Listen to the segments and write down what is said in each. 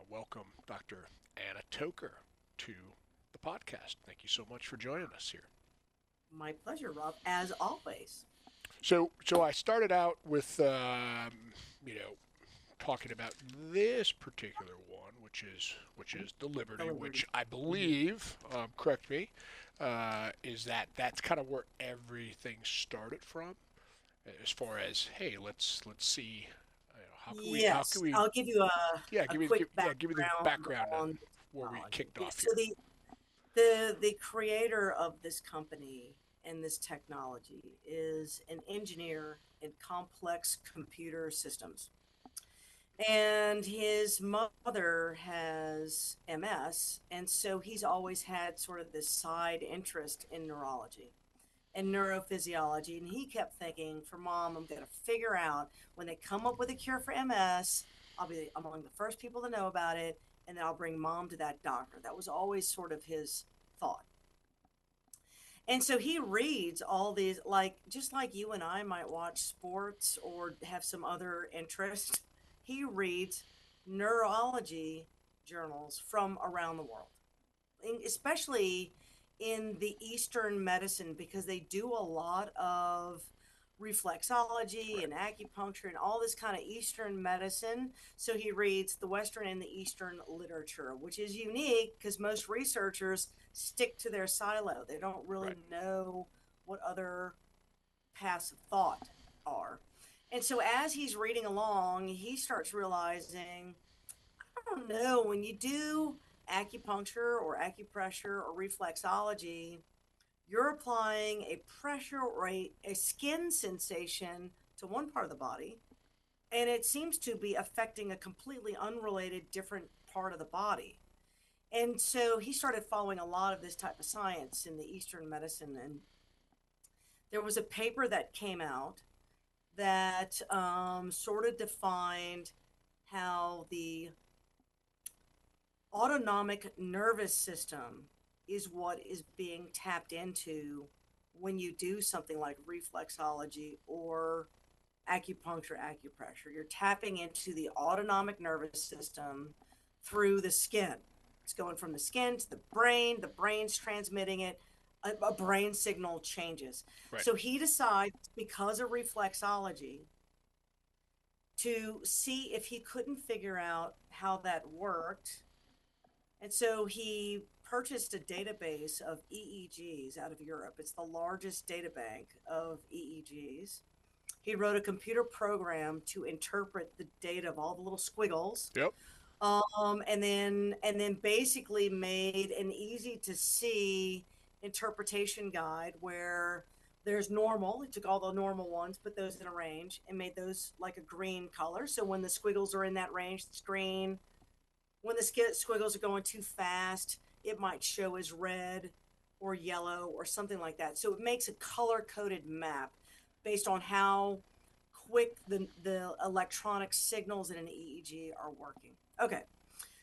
welcome Dr. Anna Toker to the podcast. Thank you so much for joining us here. My pleasure, Rob, as always. So I started out with, you know, talking about this particular one, which is the The Liberty, which Liberty. I Hmm. believe, correct me, is that's kind of where everything started from, as far as hey, let's see, how can Yes, we I'll give you yeah a give quick me the background background on on the where we technology. kicked Yeah, off so here. the creator of this company and this technology is an engineer in complex computer systems. And his mother has MS, and so he's always had sort of this side interest in neurology and neurophysiology. And he kept thinking, for mom, I'm going to figure out when they come up with a cure for MS, I'll be among the first people to know about it. And then I'll bring mom to that doctor. That was always sort of his thought. And so he reads all these, like, just like you and I might watch sports or have some other interest, he reads neurology journals from around the world, especially in the Eastern medicine, because they do a lot of reflexology Right. and acupuncture and all this kind of Eastern medicine. So he reads the Western and the Eastern literature, which is unique because most researchers stick to their silo. They don't really Right. know what other paths of thought are. And so as he's reading along, he starts realizing, I don't know, when you do acupuncture or acupressure or reflexology, you're applying a pressure or a skin sensation to one part of the body, and it seems to be affecting a completely unrelated different part of the body. And so he started following a lot of this type of science in the Eastern medicine. And there was a paper that came out that sort of defined how the autonomic nervous system is what is being tapped into when you do something like reflexology or acupuncture, acupressure. You're tapping into the autonomic nervous system through the skin. It's going from the skin to the brain's transmitting it, a brain signal changes. Right. So he decides, because of reflexology, to see if he couldn't figure out how that worked. And so he purchased a database of EEGs out of Europe. It's the largest data bank of EEGs. He wrote a computer program to interpret the data of all the little squiggles, Yep. and then basically made an easy to see interpretation guide where there's normal. He took all the normal ones, put those in a range, and made those like a green color. So when the squiggles are in that range, it's green. When the squiggles are going too fast, it might show as red or yellow or something like that. So it makes a color coded map based on how quick the electronic signals in an EEG are working. Okay,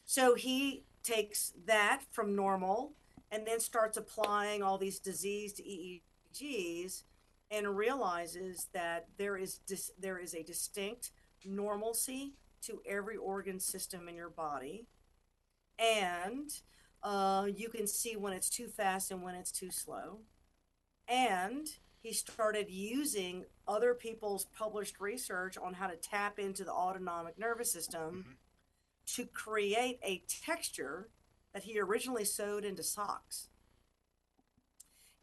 so he takes that from normal and then starts applying all these diseased EEGs and realizes that there is a distinct normalcy to every organ system in your body, and you can see when it's too fast and when it's too slow. And he started using other people's published research on how to tap into the autonomic nervous system Hmm. to create a texture that he originally sewed into socks,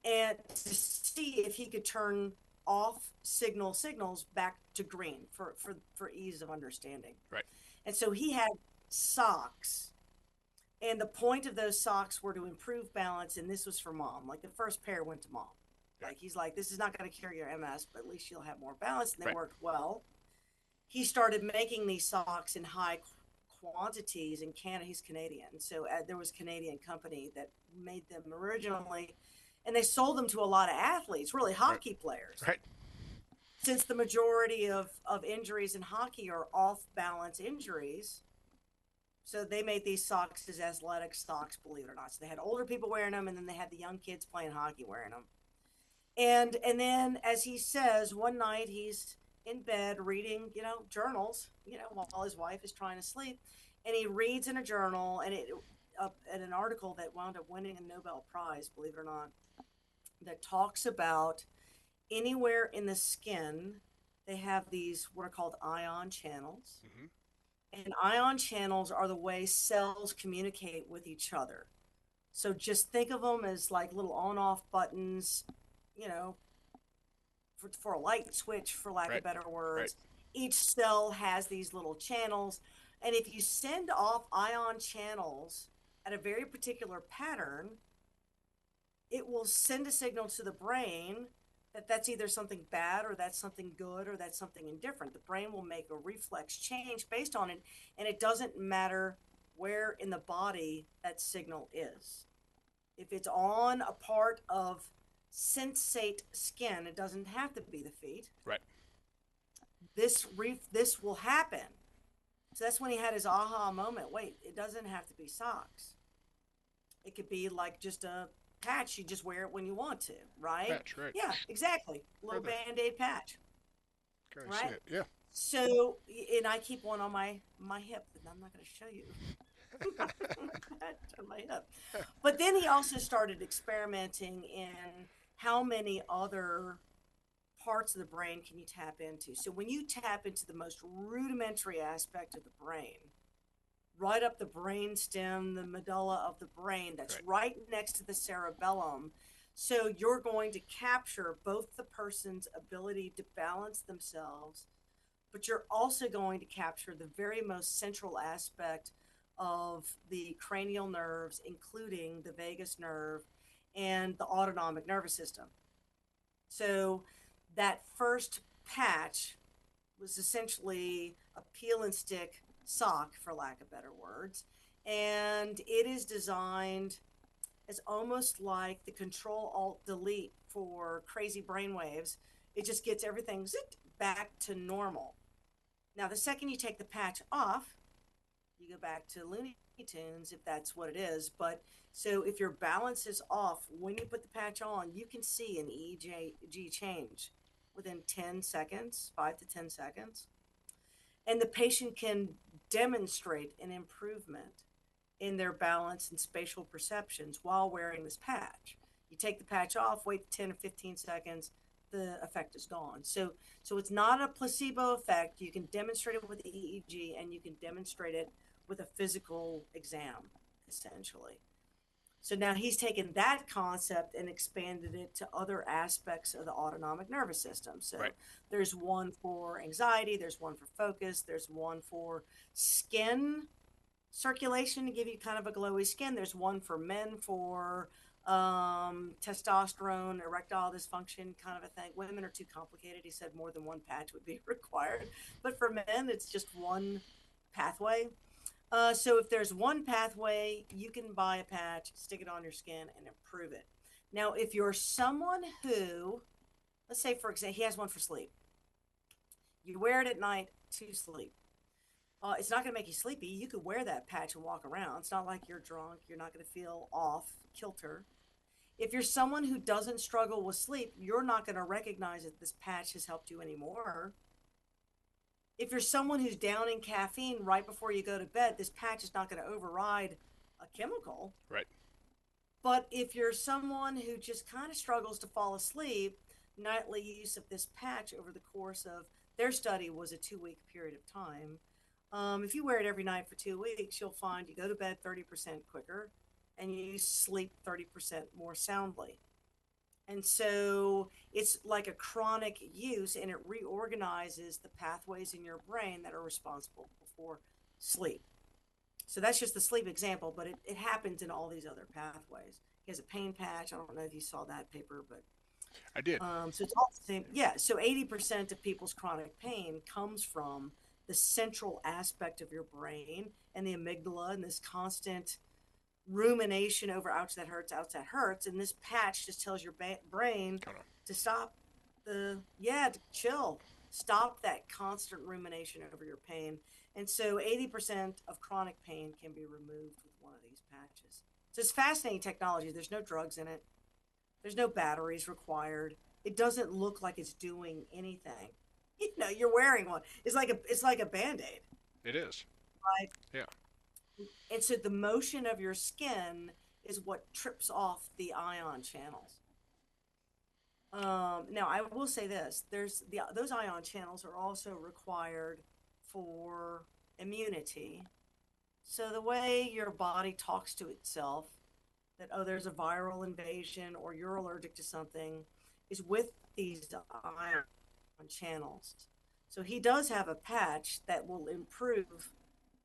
and to see if he could turn off signals back to green for ease of understanding. Right. And so he had socks, and the point of those socks were to improve balance, and this was for mom. Like, the first pair went to mom. Yeah. Like, he's like, this is not going to cure your MS, but at least you'll have more balance, and they Right. worked well. He started making these socks in high quantities in Canada. He's Canadian, so there was a Canadian company that made them originally, and they sold them to a lot of athletes, really Right. hockey players, Right. since the majority of injuries in hockey are off balance injuries. So they made these socks as athletic socks, believe it or not. So they had older people wearing them, and then they had the young kids playing hockey wearing them. And then, as he says, one night he's in bed reading, journals, while his wife is trying to sleep, And he reads in a journal, and in an article that wound up winning a Nobel Prize, believe it or not, that talks about anywhere in the skin, they have these what are called ion channels. Hmm. And ion channels are the way cells communicate with each other. So just think of them as like little on off buttons, you know, for a light switch, for lack Right. of better Right. words. Each cell has these little channels. And if you send off ion channels at a very particular pattern, it will send a signal to the brain that that's either something bad or that's something good or that's something indifferent. The brain will make a reflex change based on it, and it doesn't matter where in the body that signal is. If it's on a part of sensate skin, it doesn't have to be the feet. Right. This will happen. So that's when he had his aha moment. Wait, it doesn't have to be socks. It could be like just a patch. You just wear it when you want to, right? Patch. Right. Yeah, exactly. A Right little there. band-aid patch, Can I see right? it? Yeah. So, and I keep one on my hip, and I'm not going to show you. On my hip. But then he also started experimenting in how many other parts of the brain can you tap into. So when you tap into the most rudimentary aspect of the brain, right up the brain stem, the medulla of the brain that's Right. right next to the cerebellum. So you're going to capture both the person's ability to balance themselves, but you're also going to capture the very most central aspect of the cranial nerves, including the vagus nerve and the autonomic nervous system. So that first patch was essentially a peel and stick sock, for lack of better words. And it is designed as almost like the Control Alt Delete for crazy brainwaves. It just gets everything back to normal. Now, the second you take the patch off, you go back to Looney Tunes if that's what it is. But so if your balance is off, when you put the patch on, you can see an EEG change within 10 seconds, 5 to 10 seconds. And the patient can demonstrate an improvement in their balance and spatial perceptions while wearing this patch. You take the patch off, wait 10 or 15 seconds, the effect is gone. So it's not a placebo effect. You can demonstrate it with the EEG, and you can demonstrate it with a physical exam, essentially. So now he's taken that concept and expanded it to other aspects of the autonomic nervous system. So Right. there's one for anxiety, there's one for focus, there's one for skin circulation to give you kind of a glowy skin. There's one for men for testosterone, erectile dysfunction kind of a thing. Women are too complicated. He said more than one patch would be required. But for men, it's just one pathway. So if there's one pathway, you can buy a patch, stick it on your skin, and improve it. Now, if you're someone who, let's say, for example, he has one for sleep. You wear it at night to sleep. It's not going to make you sleepy. You could wear that patch and walk around. It's not like you're drunk. You're not going to feel off kilter. If you're someone who doesn't struggle with sleep, you're not going to recognize that this patch has helped you anymore. If you're someone who's down in caffeine right before you go to bed, this patch is not going to override a chemical. Right. But if you're someone who just kind of struggles to fall asleep, nightly use of this patch over the course of their study was a 2 week period of time. If you wear it every night for 2 weeks, you'll find you go to bed 30% quicker and you sleep 30% more soundly. And so it's like a chronic use, and it reorganizes the pathways in your brain that are responsible for sleep. So that's just the sleep example, but it happens in all these other pathways. He has a pain patch. I don't know if you saw that paper, but I did. so it's all the same. Yeah. So 80% of people's chronic pain comes from the central aspect of your brain and the amygdala and this constant rumination over ouch that hurts, and this patch just tells your brain Kind of. to stop to chill, stop that constant rumination over your pain. And so 80% of chronic pain can be removed with one of these patches. So it's fascinating technology. There's no drugs in it. There's no batteries required. It doesn't look like it's doing anything. You're wearing one. It's like a band-aid, It is. right? Yeah. And so the motion of your skin is what trips off the ion channels. Now I will say this: those ion channels are also required for immunity. So the way your body talks to itself, that oh, there's a viral invasion or you're allergic to something, is with these ion channels. So he does have a patch that will improve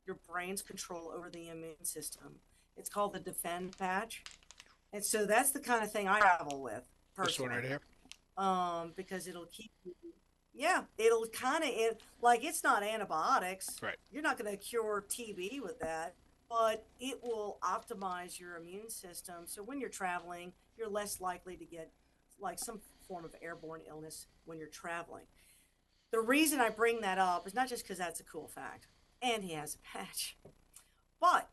your brain's control over the immune system. It's called the Defend patch. And so that's the kind of thing I travel with This one right personally, here. because it'll keep you, yeah, it'll kind of, like it's not antibiotics. Right. You're not going to cure TB with that, but it will optimize your immune system. So when you're traveling, you're less likely to get like some form of airborne illness when you're traveling. The reason I bring that up is not just because that's a cool fact, and he has a patch, but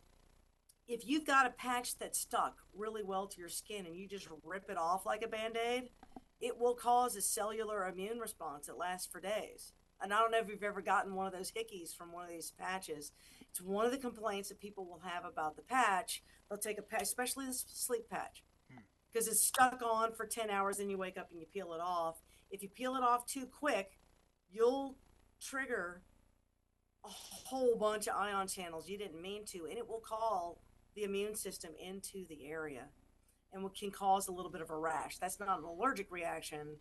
if you've got a patch that's stuck really well to your skin and you just rip it off like a band aid, it will cause a cellular immune response that lasts for days. And I don't know if you've ever gotten one of those hickeys from one of these patches. It's one of the complaints that people will have about the patch. They'll take a patch, especially the sleep patch, Hmm. because it's stuck on for 10 hours and you wake up and you peel it off. If you peel it off too quick, you'll trigger a whole bunch of ion channels you didn't mean to, and it will call the immune system into the area and what can cause a little bit of a rash. That's not an allergic reaction.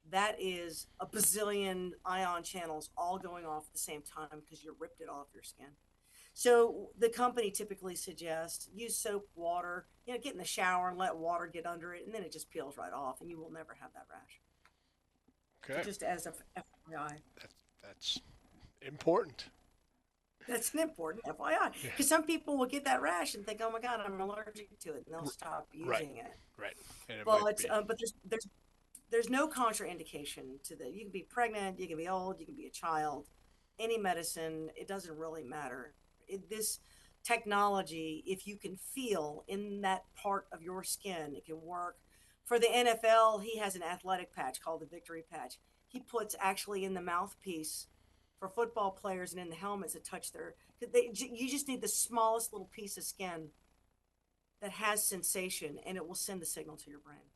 That is a bazillion ion channels all going off at the same time because you ripped it off your skin. So the company typically suggests use soap, water, get in the shower and let water get under it, and then it just peels right off, and you will never have that rash. So Okay. just as a FYI. That's important. That's an important FYI Yeah. because some people will get that rash and think, "Oh my God, I'm allergic to it," and they'll R- stop right. using it. Right. And it might But be. there's no contraindication to that. You can be pregnant, you can be old, you can be a child. Any medicine, it doesn't really matter. This technology, if you can feel in that part of your skin, it can work. For the NFL, he has an athletic patch called the Victory Patch. He puts actually in the mouthpiece for football players and in the helmets that touch their. You just need the smallest little piece of skin that has sensation, and it will send the signal to your brain.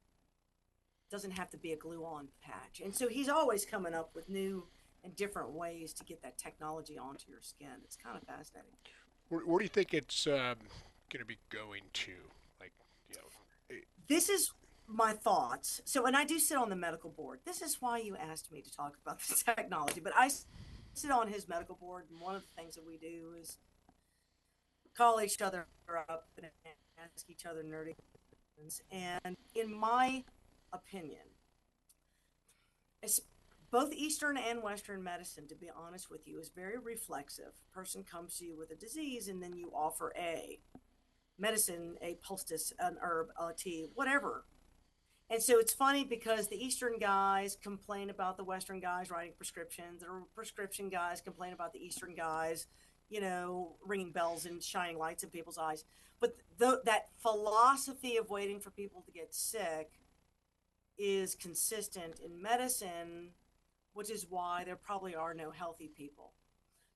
Doesn't have to be a glue on patch. And so he's always coming up with new and different ways to get that technology onto your skin. It's kind of fascinating. Where do you think it's going to be going to? Like, you know, This is my thoughts. So, and I do sit on the medical board. This is why you asked me to talk about the technology. But I sit on his medical board, and one of the things that we do is call each other up and ask each other nerdy questions. And in my opinion, both Eastern and Western medicine, to be honest with you, is very reflexive. A person comes to you with a disease, and then you offer a medicine, a poultice, an herb, a tea, whatever. And so it's funny because the Eastern guys complain about the Western guys writing prescriptions, and the prescription guys complain about the Eastern guys, ringing bells and shining lights in people's eyes. But that philosophy of waiting for people to get sick is consistent in medicine, which is why there probably are no healthy people.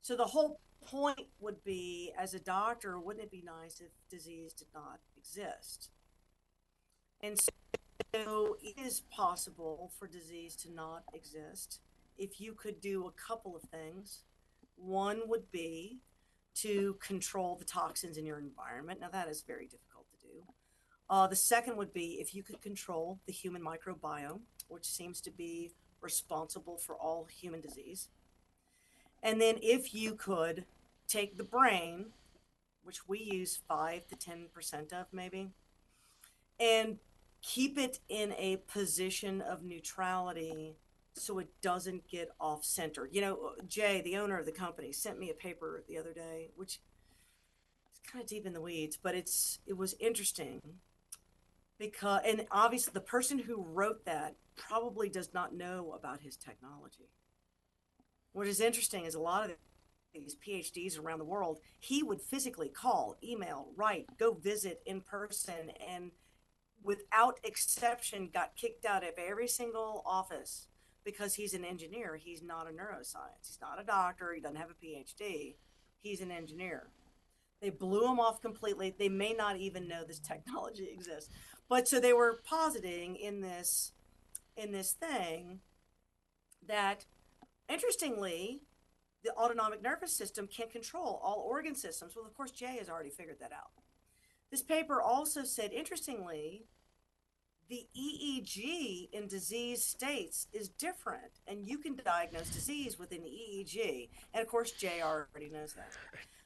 So the whole point would be, as a doctor, wouldn't it be nice if disease did not exist? And so it is possible for disease to not exist if you could do a couple of things. One would be to control the toxins in your environment. Now, that is very difficult to do. The second would be if you could control the human microbiome, which seems to be responsible for all human disease. And then if you could take the brain, which we use 5 to 10% of maybe, and keep it in a position of neutrality so it doesn't get off center. Jay, the owner of the company, sent me a paper the other day, which is kind of deep in the weeds, but it was interesting because, and obviously the person who wrote that probably does not know about his technology. What is interesting is a lot of these PhDs around the world, he would physically call, email, write, go visit in person, and without exception got kicked out of every single office because he's an engineer. He's not a neuroscience. He's not a doctor. He doesn't have a PhD. He's an engineer. They blew them off completely. They may not even know this technology exists. But so they were positing in this thing that interestingly, the autonomic nervous system can control all organ systems. Well, of course, Jay has already figured that out. This paper also said, interestingly, the EEG in disease states is different, and you can diagnose disease with an EEG. And of course, Jay already knows that.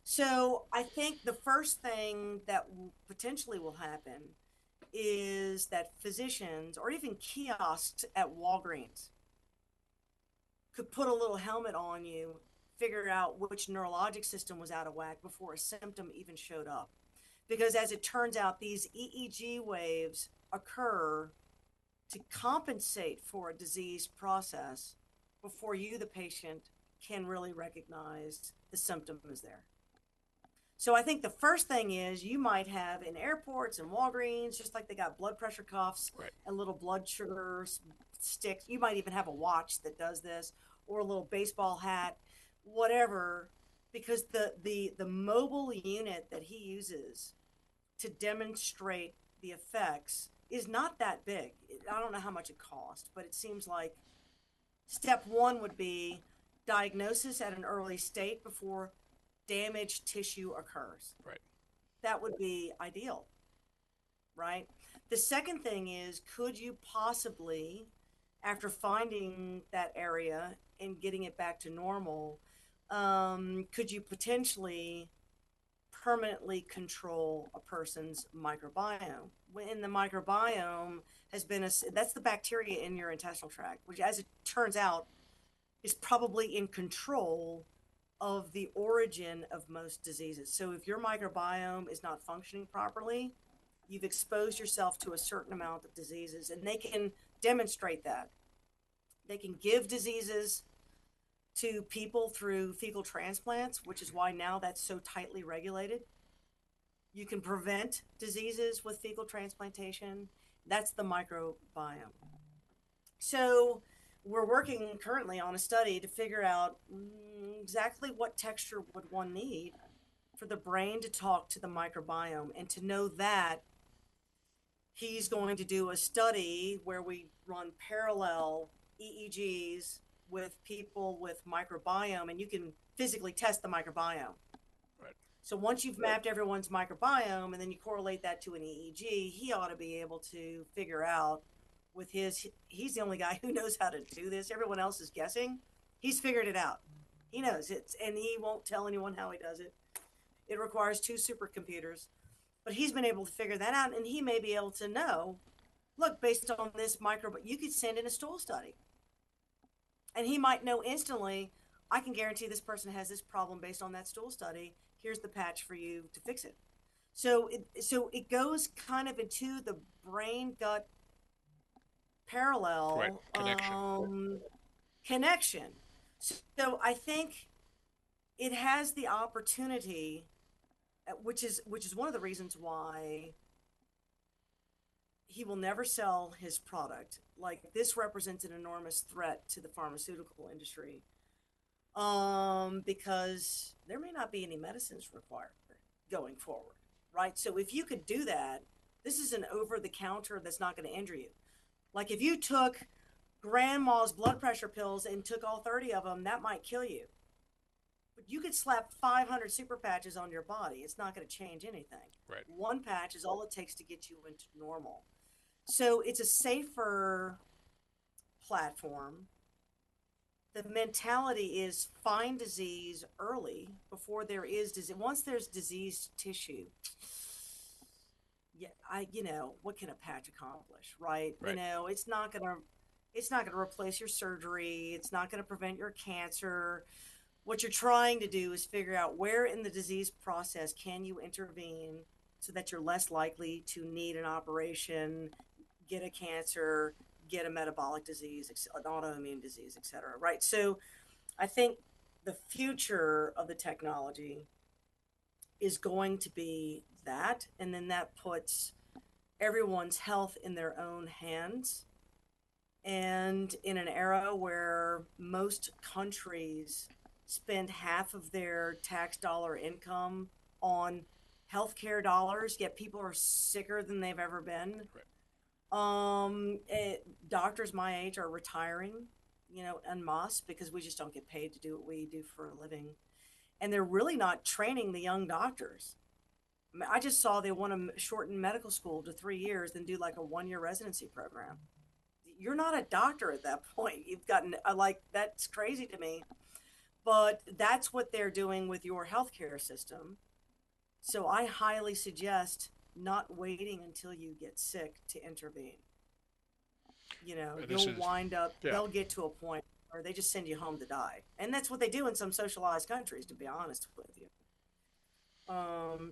So I think the first thing that potentially will happen is that physicians or even kiosks at Walgreens could put a little helmet on you, figure out which neurologic system was out of whack before a symptom even showed up. Because as it turns out, these EEG waves occur to compensate for a disease process before you, the patient, can really recognize the symptom is there. So I think the first thing is you might have in airports and Walgreens, just like they got blood pressure cuffs Right. and little blood sugar sticks. You might even have a watch that does this, or a little baseball hat, whatever, because the mobile unit that he uses to demonstrate the effects is not that big. I don't know how much it cost, but it seems like step one would be diagnosis at an early state before damaged tissue occurs. Right. That would be ideal, right? The second thing is, could you possibly, after finding that area and getting it back to normal, could you potentially permanently control a person's microbiome? When the microbiome has been that's the bacteria in your intestinal tract, which, as it turns out, is probably in control of the origin of most diseases. So if your microbiome is not functioning properly, you've exposed yourself to a certain amount of diseases, and they can demonstrate that. They can give diseases to people through fecal transplants, which is why now that's so tightly regulated. You can prevent diseases with fecal transplantation. That's the microbiome. So we're working currently on a study to figure out exactly what texture would one need for the brain to talk to the microbiome, and to know that he's going to do a study where we run parallel EEGs with people with microbiome, and you can physically test the microbiome. Right. So once you've mapped everyone's microbiome and then you correlate that to an EEG, he ought to be able to figure out with he's the only guy who knows how to do this. Everyone else is guessing. He's figured it out. He knows it, and he won't tell anyone how he does it. It requires two supercomputers, but he's been able to figure that out, and he may be able to know, look, based on this but you could send in a stool study, and he might know instantly, I can guarantee this person has this problem based on that stool study. Here's the patch for you to fix it. So it goes kind of into the brain gut Right. parallel Connection. connection. So I think it has the opportunity, which is one of the reasons why he will never sell his product. Like, this represents an enormous threat to the pharmaceutical industry, because there may not be any medicines required going forward, right? So if you could do that, this is an over the counter that's not going to injure you. Like, if you took grandma's blood pressure pills and took all 30 of them, that might kill you. But you could slap 500 super patches on your body. It's not going to change anything. Right. One patch is all it takes to get you into normal. So it's a safer platform. The mentality is find disease early before there is disease. Once there's diseased tissue, yeah, what can a patch accomplish, right? Right. It's not gonna replace your surgery. It's not gonna prevent your cancer. What you're trying to do is figure out where in the disease process can you intervene so that you're less likely to need an operation, get a cancer, get a metabolic disease, an autoimmune disease, etc. Right? So I think the future of the technology is going to be that, and then that puts everyone's health in their own hands. And in an era where most countries spend half of their tax dollar income on healthcare dollars, yet people are sicker than they've ever been. Right. Doctors my age are retiring, en masse because we just don't get paid to do what we do for a living. And they're really not training the young doctors. I mean, I just saw they want to shorten medical school to 3 years, then do like a 1 year residency program. You're not a doctor at that point. You've gotten, like, that's crazy to me. But that's what they're doing with your healthcare system. So I highly suggest not waiting until you get sick to intervene. This You'll is, wind up, yeah, they'll get to a point where they just send you home to die. And that's what they do in some socialized countries, to be honest with you.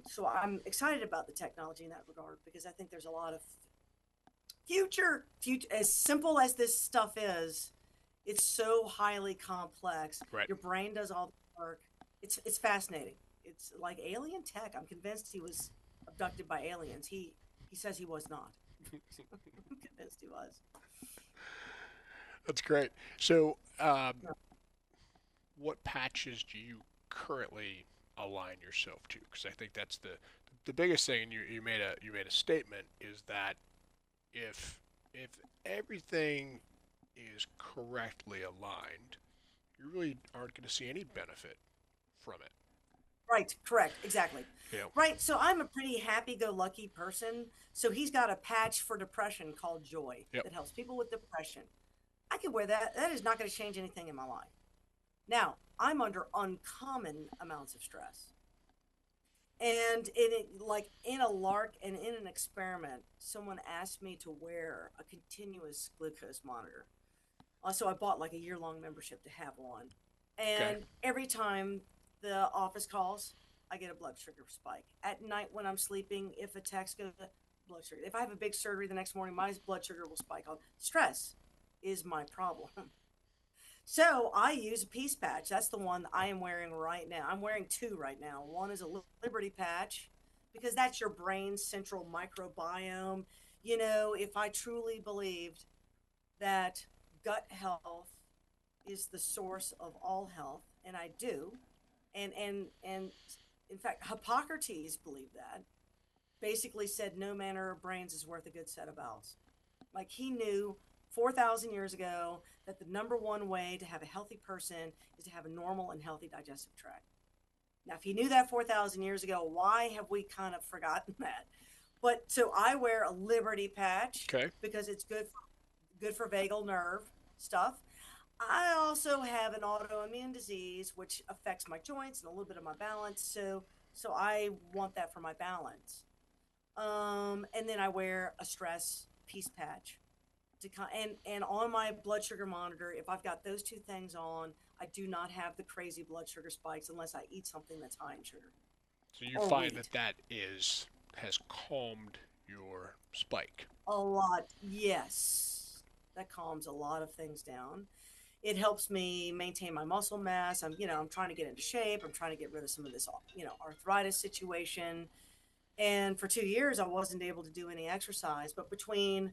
So I'm excited about the technology in that regard because I think there's a lot of future, as simple as this stuff is, it's so highly complex. right. Your brain does all the work. It's fascinating. It's like alien tech. I'm convinced he was abducted by aliens. He says he was not. I'm convinced he was. That's great. So, what patches do you currently align yourself to? Because I think that's the biggest thing. And you made a statement is that if everything is correctly aligned, you really aren't going to see any benefit from it. Right, correct, exactly. You know. Right, so I'm a pretty happy-go-lucky person. So he's got a patch for depression called Joy Yep. that helps people with depression. I could wear that. That is not going to change anything in my life. Now, I'm under uncommon amounts of stress. And like in a lark and in an experiment, someone asked me to wear a continuous glucose monitor. So I bought like a year-long membership to have one. Okay. And every time the office calls, I get a blood sugar spike. At night when I'm sleeping, if a text goes, blood sugar. If I have a big surgery the next morning, my blood sugar will spike. On stress is my problem. So I use a peace patch. That's the one I am wearing right now. I'm wearing two right now. One is a Liberty patch because that's your brain's central microbiome. If I truly believed that gut health is the source of all health, and I do, and in fact, Hippocrates believed that. Basically said no manner of brains is worth a good set of bowels. Like he knew 4,000 years ago that the number one way to have a healthy person is to have a normal and healthy digestive tract. Now, if he knew that 4,000 years ago, why have we kind of forgotten that? But so I wear a Liberty patch Okay. because it's good for vagal nerve stuff. I also have an autoimmune disease which affects my joints and a little bit of my balance. So I want that for my balance. And then I wear a stress peace patch and on my blood sugar monitor, if I've got those two things on, I do not have the crazy blood sugar spikes unless I eat something that's high in sugar So you or find that wheat. that is has calmed your spike. A lot, yes, that calms a lot of things down. It helps me maintain my muscle mass. I'm trying to get into shape. I'm trying to get rid of some of this, arthritis situation. And for 2 years, I wasn't able to do any exercise. But between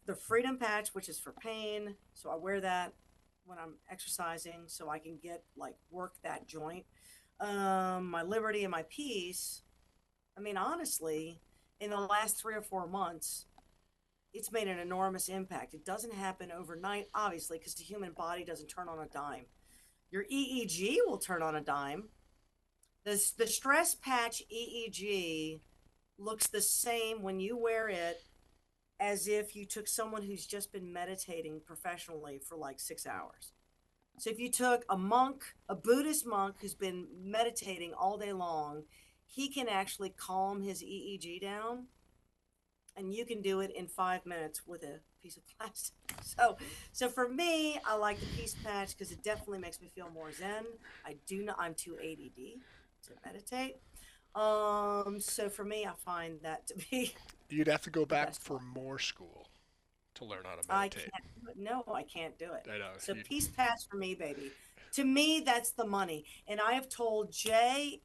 the freedom patch, which is for pain, so I wear that when I'm exercising, so I can get like work that joint. My liberty and my peace. I mean, honestly, in the last 3 or 4 months, it's made an enormous impact. It doesn't happen overnight, obviously, because the human body doesn't turn on a dime. Your EEG will turn on a dime. The stress patch EEG looks the same when you wear it as if you took someone who's just been meditating professionally for like 6 hours. So if you took a monk, a Buddhist monk who's been meditating all day long, he can actually calm his EEG down, and you can do it in 5 minutes with a piece of plastic. So for me, I like the peace patch because it definitely makes me feel more zen. I do not. I'm too ADD to meditate. So for me, I find that to be You'd have to go the back best for one. more school to learn how to I meditate. can't do it. No, I can't do it. I know. So peace patch for me, baby. To me, that's the money. And I have told Jay,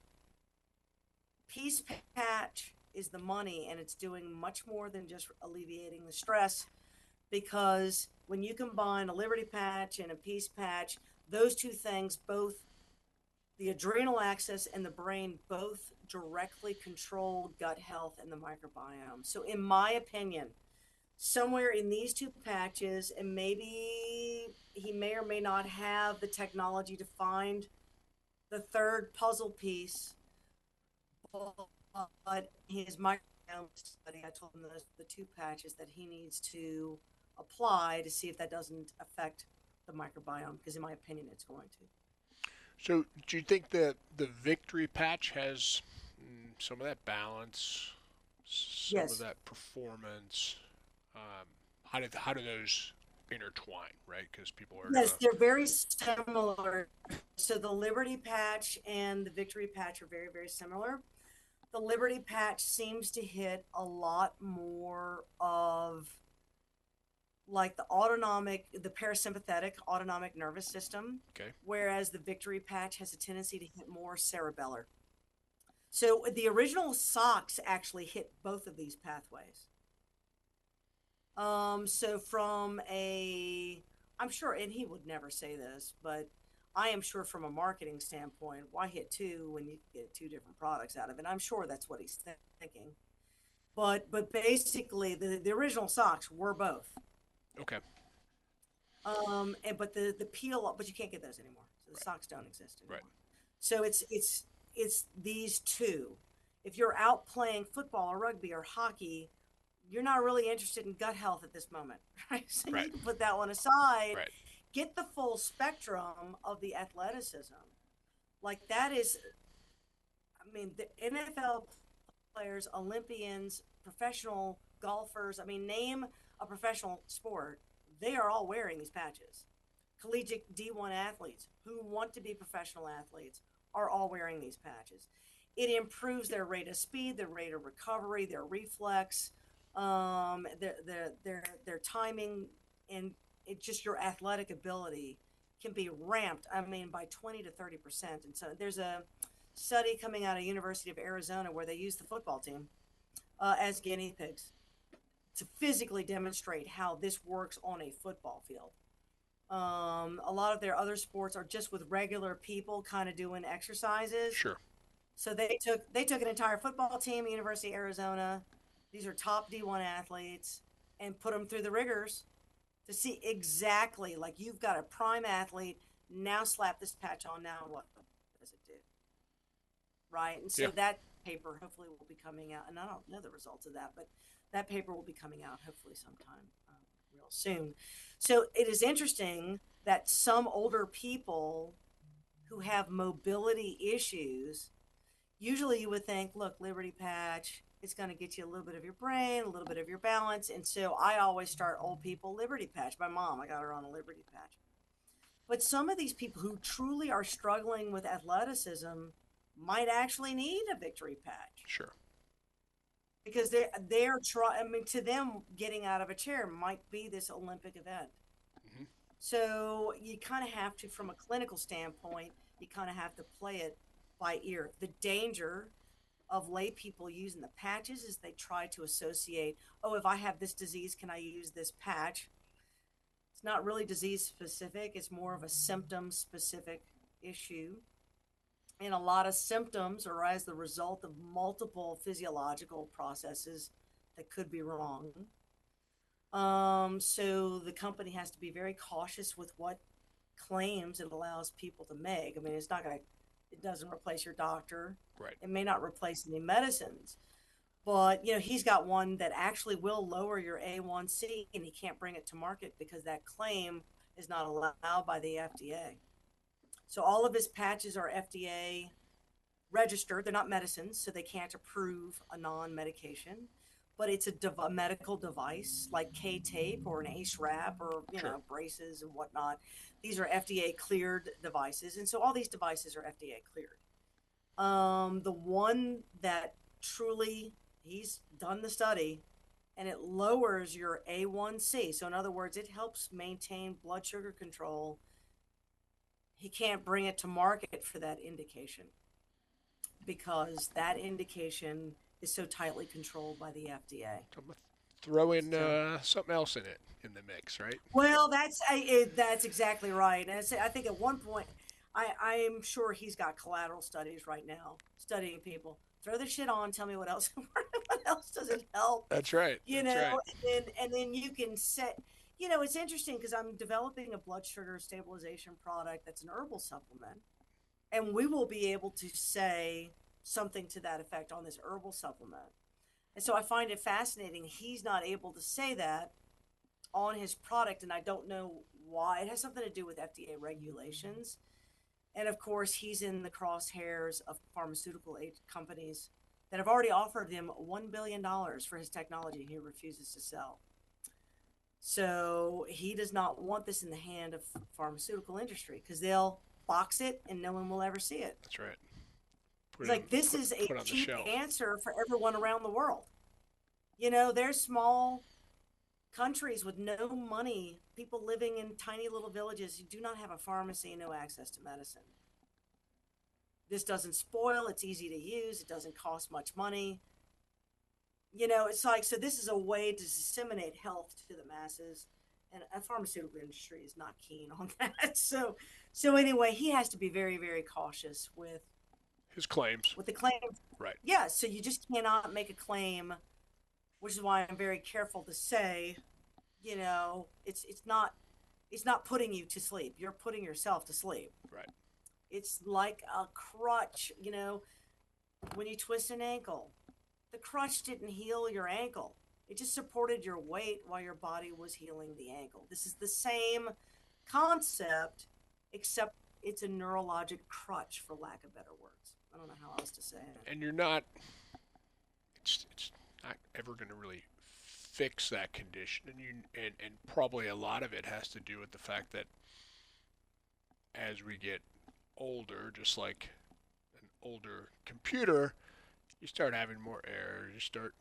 peace patch is the money, and it's doing much more than just alleviating the stress. Because when you combine a liberty patch and a peace patch, those two things both The adrenal axis and the brain both directly control gut health and the microbiome. So, in my opinion, somewhere in these two patches, and maybe he may or may not have the technology to find the third puzzle piece, but his microbiome study, I told him those the two patches that he needs to apply to see if that doesn't affect the microbiome, because in my opinion, it's going to. So, do you think that the victory patch has some of that balance, some of Yes. that performance? How do those intertwine, right? Because people are Yes, gonna. they're very similar. So the Liberty patch and the Victory patch are very, very similar. The Liberty patch seems to hit a lot more of like the parasympathetic autonomic nervous system, Okay. whereas the Victory patch has a tendency to hit more cerebellar. So the original socks actually hit both of these pathways. So from a, I'm sure, and he would never say this, but I am sure from a marketing standpoint, why hit two when you get two different products out of it? I'm sure that's what he's thinking. But basically, the original socks were both. Okay. And but the peel, but you can't get those anymore. So the Right. socks don't exist Right. anymore. So it's these two. If you're out playing football or rugby or hockey, you're not really interested in gut health at this moment, right? So Right. you can put that one aside, Right. get the full spectrum of the athleticism. Like that is, I mean, the NFL players, Olympians, professional golfers, I mean, name a professional sport, they are all wearing these patches. Collegiate D1 athletes who want to be professional athletes are all wearing these patches. It improves their rate of speed, their rate of recovery, their reflex, their timing, and it just your athletic ability can be ramped. I mean, by 20 to 30%. And so there's a study coming out of University of Arizona where they use the football team as guinea pigs to physically demonstrate how this works on a football field. A lot of their other sports are just with regular people kind of doing exercises. Sure. So they took an entire football team, University of Arizona. These are top D1 athletes, and put them through the rigors to see exactly like you've got a prime athlete. Now slap this patch on. Now what does it do? Right. And Yeah. so that paper hopefully will be coming out, and I don't know the results of that, but that paper will be coming out hopefully sometime real soon. So it is interesting that some older people who have mobility issues, usually you would think, look, Liberty Patch, it's going to get you a little bit of your brain, a little bit of your balance. And so I always start old people Liberty Patch. My mom, I got her on a Liberty Patch. But some of these people who truly are struggling with athleticism might actually need a victory patch Sure. because they're trying. I mean, to them, getting out of a chair might be this Olympic event. Hmm. So you kind of have to, from a clinical standpoint, you kind of have to play it by ear. The danger of lay people using the patches is they try to associate, oh, if I have this disease, can I use this patch? It's not really disease specific, it's more of a symptom specific issue. And a lot of symptoms are as the result of multiple physiological processes that could be wrong. So the company has to be very cautious with what claims it allows people to make. I mean, it's not going to, it doesn't replace your doctor. Right. It may not replace any medicines, but he's got one that actually will lower your A1C, and he can't bring it to market because that claim is not allowed by the FDA. So all of his patches are FDA registered. They're not medicines, so they can't approve a non-medication. But it's a medical device like K-tape or an ACE wrap or Sure. braces and whatnot. These are FDA cleared devices, and so all these devices are FDA cleared. The one that truly he's done the study, and it lowers your A1C. So in other words, it helps maintain blood sugar control. He can't bring it to market for that indication because that indication is so tightly controlled by the FDA. So I'm gonna throw in So, something else in it in the mix, right? well, that's exactly right. And I think at one point, I'm sure he's got collateral studies right now studying people. Throw the shit on. Tell me what else. What else does it help? That's right. You That's know, right. and then you can set. You know, it's interesting because I'm developing a blood sugar stabilization product that's an herbal supplement, and we will be able to say something to that effect on this herbal supplement. And so I find it fascinating. He's not able to say that on his product, and I don't know why. It has something to do with FDA regulations. And of course, he's in the crosshairs of pharmaceutical companies that have already offered him $1 billion for his technology he refuses to sell. So he does not want this in the hand of pharmaceutical industry because they'll box it and no one will ever see it. That's right. Put He's it on like, this put is a put on the cheap shelf. answer for everyone around the world. You know, there's small countries with no money, people living in tiny little villages who do not have a pharmacy and no access to medicine. This doesn't spoil, it's easy to use, it doesn't cost much money. You know, it's like, so this is a way to disseminate health to the masses. And a pharmaceutical industry is not keen on that. So anyway, he has to be very, very cautious His claims. with the claims. Right. Yeah, so you just cannot make a claim, which is why I'm very careful to say, you know, it's not putting you to sleep. You're putting yourself to sleep. Right. It's like a crutch, you know, when you twist an ankle. The crutch didn't heal your ankle. It just supported your weight while your body was healing the ankle. This is the same concept, except it's a neurologic crutch, for lack of better words. I don't know how else to say it. And you're not. It's not ever going to really fix that condition, and probably a lot of it has to do with the fact that as we get older, just like an older computer, you start having more errors. You start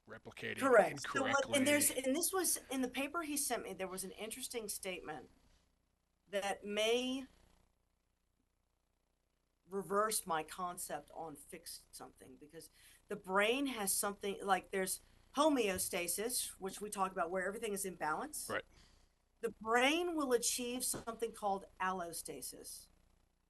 replicating Correct. So what? And incorrectly. this was in the paper he sent me. There was an interesting statement that may reverse my concept on fix something because the brain has something like there's homeostasis, which we talk about where everything is in balance. Right. The brain will achieve something called allostasis,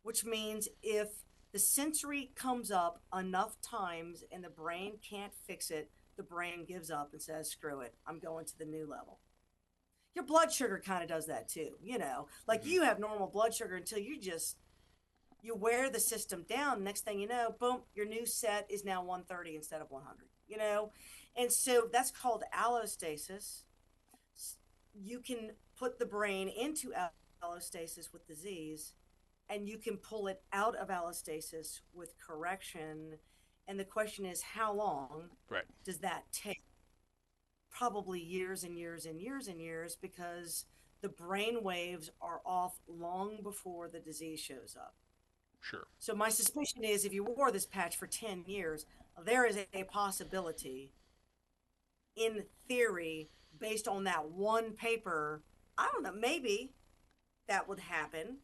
which means if the sensory comes up enough times and the brain can't fix it, the brain gives up and says, screw it, I'm going to the new level. Your blood sugar kind of does that too, you know, like Mm-hmm. you have normal blood sugar until you wear the system down. Next thing you know, boom, your new set is now 130 instead of 100, you know? And so that's called allostasis. You can put the brain into allostasis with disease, and you can pull it out of allostasis with correction. And the question is, how long Right. does that take? Probably years and years and years and years because the brain waves are off long before the disease shows up. Sure. So my suspicion is if you wore this patch for 10 years, there is a possibility, in theory, based on that one paper, I don't know, maybe that would happen,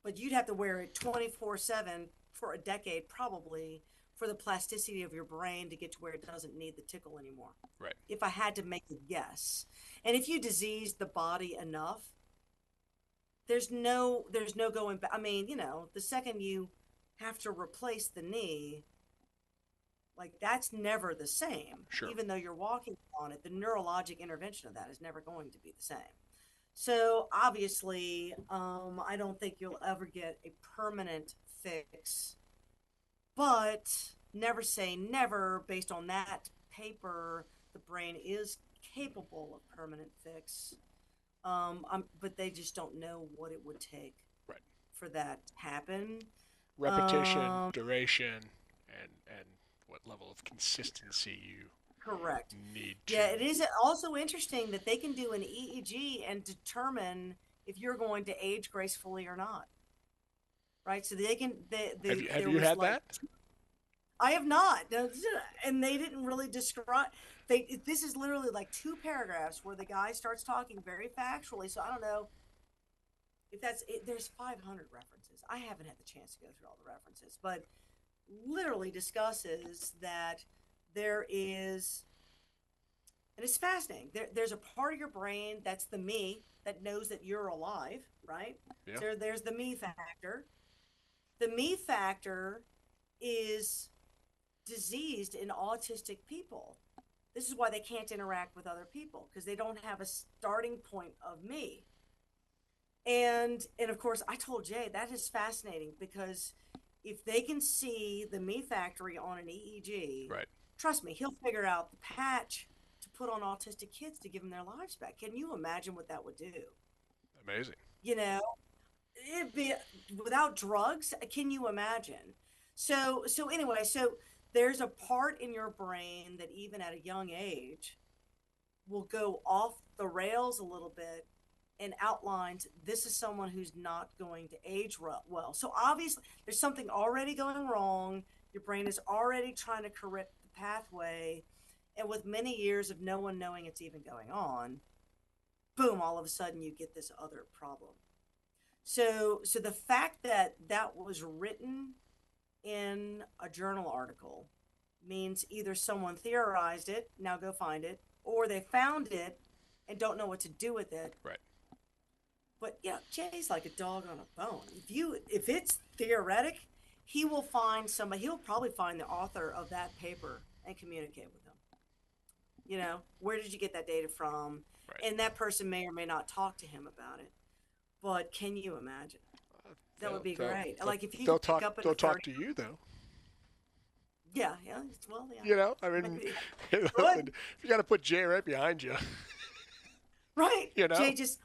but you'd have to wear it 24/7 for a decade, probably, for the plasticity of your brain to get to where it doesn't need the tickle anymore. Right. If I had to make a guess. And if you disease the body enough, there's no going back. I mean, you know, the second you have to replace the knee, like that's never the same. Sure. Even though you're walking on it, the neurologic intervention of that is never going to be the same. So obviously, I don't think you'll ever get a permanent fix, but never say never. Based on that paper, the brain is capable of permanent fix. But they just don't know what it would take Right. for that to happen. Repetition, Um, duration, and what level of consistency you Correct. need Yeah, to. it is also interesting that they can do an EEG and determine if you're going to age gracefully or not. Right? So they can. Have There you was had like that? I have not, and they didn't really describe. This is literally like two paragraphs where the guy starts talking very factually. So I don't know if that's it. There's 500 references. I haven't had the chance to go through all the references, but literally discusses that there is And it's fascinating. There's a part of your brain that's the me that knows that you're alive, right? Yeah. So there's the me factor. The me factor is diseased in autistic people. This is why they can't interact with other people because they don't have a starting point of me. And of course, I told Jay that is fascinating because if they can see the me factory on an EEG, Right. trust me, he'll figure out the patch to put on autistic kids to give them their lives back. Can you imagine what that would do? Amazing. You know, it'd be without drugs. Can you imagine? So anyway, so there's a part in your brain that even at a young age will go off the rails a little bit and outlines this is someone who's not going to age well. So obviously, there's something already going wrong. Your brain is already trying to correct the pathway. And with many years of no one knowing it's even going on, boom, all of a sudden you get this other problem. So the fact that that was written in a journal article means either someone theorized it, now go find it, or they found it and don't know what to do with it. Right. But yeah, Jay's like a dog on a bone. If it's theoretic, he will find somebody. He'll probably find the author of that paper and communicate with them. Where did you get that data from? Right. And that person may or may not talk to him about it. But can you imagine? That would They'll, be they'll, great. they'll, Like if you they'll could pick talk. up at They'll talk 30. to you though. Yeah, yeah. Well, yeah. I mean, Maybe. listen, Good. if you got to put Jay right behind you, Right. you know. Jay just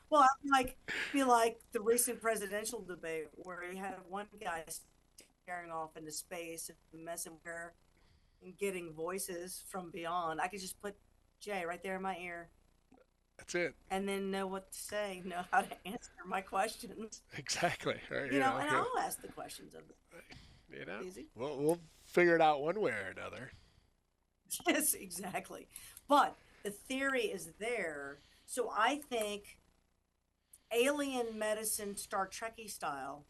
be like the recent presidential debate where you had one guy staring off into space and messing with her and getting voices from beyond. I could just put Jay right there in my ear That's it. and then know what to say, know how to answer my questions. Exactly. Right. And I'll ask the questions of you know, easy. we'll figure it out one way or another. Yes, exactly. But the theory is there. So I think alien medicine, Star Trekky style,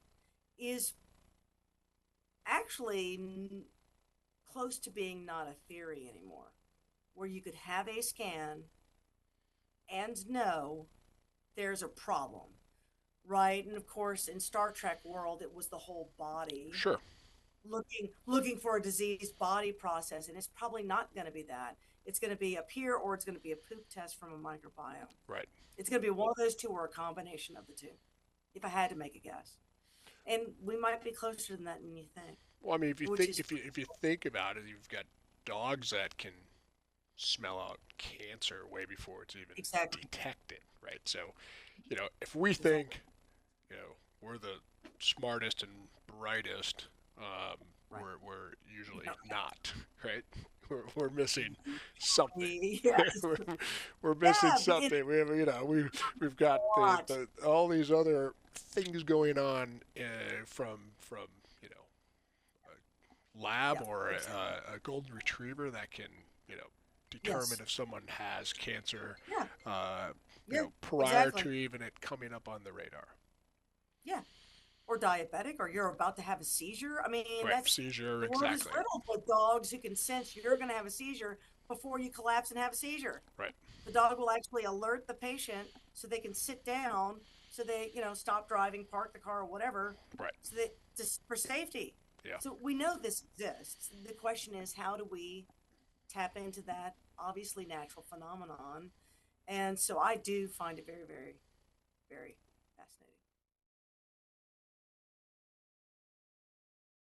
is actually close to being not a theory anymore, where you could have a scan and know there's a problem, right? And of course, in Star Trek world, it was the whole body Sure. looking for a diseased body process, and it's probably not going to be that. It's going to be up here, or it's going to be a poop test from a microbiome. Right. It's going to be one of those two, or a combination of the two, if I had to make a guess. And we might be closer than that than you think, Well, I mean, if you which think is if you think about it, you've got dogs that can smell out cancer way before it's even exactly detected, right? So, if we exactly think, we're the smartest and brightest, right. we're usually No. not, right? We're missing something. Yes. we're missing Yeah, something. We have, we've got what? all these other things going on from a lab Yeah, or exactly. a golden retriever that can you know determine Yes. if someone has cancer, Yeah. Yeah. prior Exactly. to even it coming up on the radar. Yeah. Or diabetic, or you're about to have a seizure. I mean, Right, that's seizure, the world is exactly. riddled with dogs who can sense you're going to have a seizure before you collapse and have a seizure. Right, The dog will actually alert the patient so they can sit down, so they, stop driving, park the car, or whatever, right, so that just for safety. yeah. So we know this exists. The question is, how do we tap into that obviously natural phenomenon? And so I do find it very, very, very fascinating.